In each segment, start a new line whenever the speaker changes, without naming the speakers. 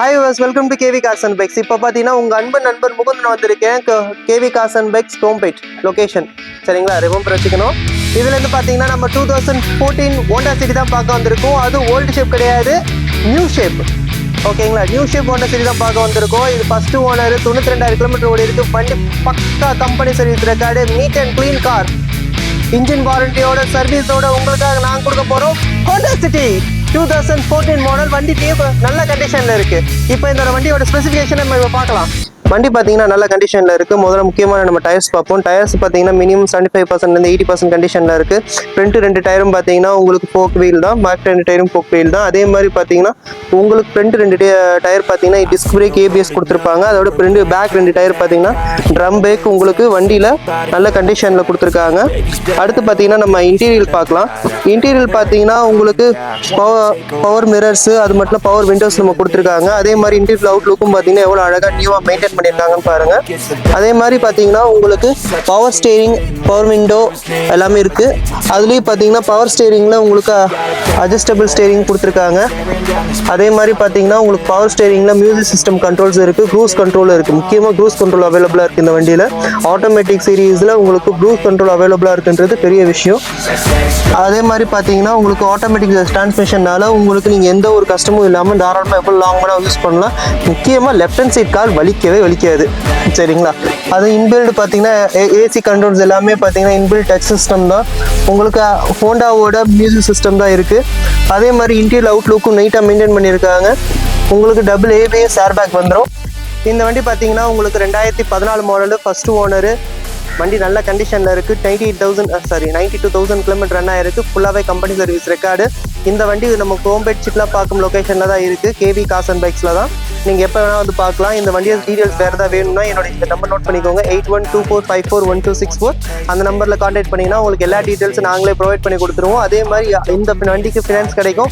Hi viewers, welcome to KV Cars and Bikes. இப்போ பார்த்தீங்கன்னா உங்கள் அன்பு நண்பர் முகுந்தன் வந்திருக்கேன் KV Cars and Bikes கோம்பேட் லொக்கேஷன். சரிங்களா, ரிமெம்பர் வச்சுக்கணும். இதுலேருந்து பார்த்தீங்கன்னா நம்ம 2014 ஹோண்டா சிட்டி தான் பார்க்க வந்திருக்கோம். அது ஓல்டு ஷேப் கிடையாது, நியூ ஷேப். ஓகேங்களா, நியூ ஷேப் ஹோண்டா சிட்டி தான் பார்க்க வந்திருக்கோம். இது ஃபஸ்ட்டு ஓனர், 92,000 கிலோமீட்டர் ஓடி இருக்குது. வண்டி பக்கா company service record, neat and clean car. Engine வாரண்டியோட சர்வீஸோட உங்களுக்காக நாங்கள் கொடுக்க போகிறோம் ஹோண்டா சிட்டி 2014 மாடல். வண்டி நல்ல கண்டிஷனில் இருக்குது. இப்போ இந்த வண்டியோட ஸ்பெசிஃபிகேஷன் நம்ம இப்போ பார்க்கலாம். வண்டி பார்த்தீங்கன்னா நல்ல கண்டிஷனில் இருக்குது. முதல்ல முக்கியமான நம்ம டயர்ஸ் பார்ப்போம். டயர்ஸ் பார்த்தீங்கன்னா மினிமம் 75%லேருந்து 80% கண்டிஷனில் இருக்குது. ஃப்ரண்ட் 2 டயரும் பார்த்தீங்கன்னா உங்களுக்கு ஃபோக் வீல் தான், பேக் 2 டயரும் ஃபோக் வீல் தான். அதே மாதிரி பார்த்தீங்கன்னா உங்களுக்கு ஃப்ரண்ட் 2 டயர் பார்த்தீங்கன்னா டிஸ்க் பிரேக் ABS கொடுத்துருப்பாங்க. அதோட பேக் 2 டயர் பார்த்தீங்கன்னா ட்ரம் பிரேக் உங்களுக்கு வண்டியில் நல்ல கண்டிஷனில் கொடுத்துருக்காங்க. அடுத்து பார்த்தீங்கன்னா நம்ம இன்டீரியல் பார்க்கலாம். இன்டீரியல் பார்த்தீங்கன்னா உங்களுக்கு பவர் மிரர்ஸு, அது மட்டும் பவர் விண்டோஸ் நம்ம கொடுத்துருக்காங்க. அதே மாதிரி இன்டீரியல் அவுட்லுக்கும் பார்த்தீங்கன்னா எவ்வளோ அழகாக நியூவாக மெயின்டைன் பண்ணியிருக்காங்கன்னு பாருங்க. அதே மாதிரி பார்த்தீங்கன்னா உங்களுக்கு பவர் ஸ்டேரிங், பவர் விண்டோ எல்லாமே இருக்கு. அதுலேயும் பார்த்தீங்கன்னா பவர் ஸ்டேரிங்ல உங்களுக்கு அட்ஜஸ்டபிள் ஸ்டேரிங் கொடுத்துருக்காங்க. அதே மாதிரி பார்த்தீங்கன்னா உங்களுக்கு பவர் ஸ்டேரிங்ல மியூசிக் சிஸ்டம் கண்ட்ரோல்ஸ் இருக்கு, க்ரூஸ் கண்ட்ரோல் இருக்கு. முக்கியமாக க்ரூஸ் கண்ட்ரோல் அவைலபிளா இருக்கு இந்த வண்டியில. ஆட்டோமேட்டிக் சீரீஸ்ல உங்களுக்கு க்ரூஸ் கண்ட்ரோல் அவைலபிளா இருக்குன்றது பெரிய விஷயம். அதே மாதிரி பார்த்தீங்கன்னா உங்களுக்கு ஆட்டோமேட்டிக் டிரான்ஸ்மிஷன்னால உங்களுக்கு நீங்கள் எந்த ஒரு கஷ்டமும் இல்லாமல் தாராளமாக எவ்வளோ லாங் யூஸ் பண்ணலாம். முக்கியமாக லெஃப்ட் ஹேண்ட் சைட் கார் வலிக்காது. சரிங்களா, அது இன்பில்டு பார்த்தீங்கன்னா AC கண்ட்ரோல்ஸ் எல்லாமே பார்த்தீங்கன்னா இன்பில்ட் டச் சிஸ்டம் தான். உங்களுக்கு ஹோண்டாவோட மியூசிக் சிஸ்டம் தான் இருக்குது. அதே மாதிரி இன்டீரியல் அவுட்லுக்கும் நீட்டாக மெயின்டைன் பண்ணியிருக்காங்க. உங்களுக்கு டபுள் ABS ஏர்பேக் வந்துடும். இந்த வண்டி பார்த்தீங்கன்னா உங்களுக்கு 2014 மாடலு, ஃபஸ்ட்டு ஓனரு. வண்டி நல்ல கண்டிஷனில் இருக்குது. 92,000 கிலோமீட்டர் ரன் ஆகிருக்கு. ஃபுல்லாகவே கம்பெனி சர்வீஸ் ரெக்கார்டு. இந்த வண்டி நம்ம கோம்பேட் சிட்லாப்பாக்கம் லொக்கேஷனில் தான் இருக்குது, KV Cars and Bikesல தான். நீங்கள் எப்போ வேணால் வந்து பார்க்கலாம். இந்த வண்டியோட டீட்டெயில்ஸ் வேறு ஏதாவது வேணும்னா என்னோட இந்த நம்பர் நோட் பண்ணிக்கோங்க, 8124541264. அந்த நம்பரில் கான்டாக்ட் பண்ணிங்கன்னா உங்களுக்கு எல்லா டீட்டெயில்ஸும் நாங்களே ப்ரொவைட் பண்ணி கொடுத்துருவோம். அதே மாதிரி இந்த வண்டிக்கு ஃபினான்ஸ் கிடைக்கும்.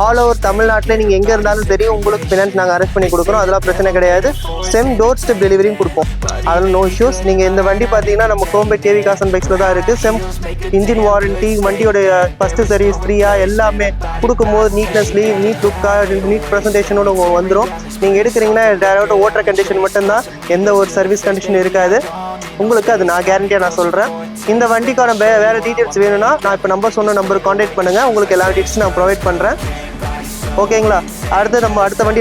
ஆல் ஓவர் தமிழ்நாட்டில் நீங்கள் எங்கே இருந்தாலும் தெரியும், உங்களுக்கு ஃபினான்ஸ் நாங்கள் அரேஞ்ச் பண்ணி கொடுக்குறோம். அதெல்லாம் பிரச்சனை கிடையாது. செம் டோர் ஸ்டெப் டெலிவரியும் கொடுப்போம், அதில் நோ இஷ்யூஸ். நீங்கள் இந்த வண்டி பார்த்தீங்கன்னா நம்ம கோம்பேட் KV Cars and Bikesல தான் இருக்குது. செம் இன்ஜின் வாரண்டி, வண்டியோட ஃபஸ்ட்டு சர்வீஸ் ஃப்ரீயாக எல்லாமே கொடுக்கும்போது நீட்னஸ்லி, நீட் லுக்காக, நீட் ப்ரெசன்டேஷனோட வந்துடும். நீங்கள் எடுக்கிறீங்கன்னா டேரக்டாக ஓட்டுற கண்டிஷன் மட்டும்தான், எந்த ஒரு சர்வீஸ் கண்டிஷன் இருக்காது உங்களுக்கு. அது நான் கேரண்டியாக நான் சொல்கிறேன். இந்த வண்டிக்கான வேறு டீட்டெயில்ஸ் வேணும்னா நான் இப்போ சொன்ன நம்பருக்கு கான்டாக்ட் பண்ணுங்கள். உங்களுக்கு எல்லா டீட்டெயில்ஸும் நான் ப்ரொவைட் பண்ணுறேன். ஓகேங்களா, அடுத்த வண்டி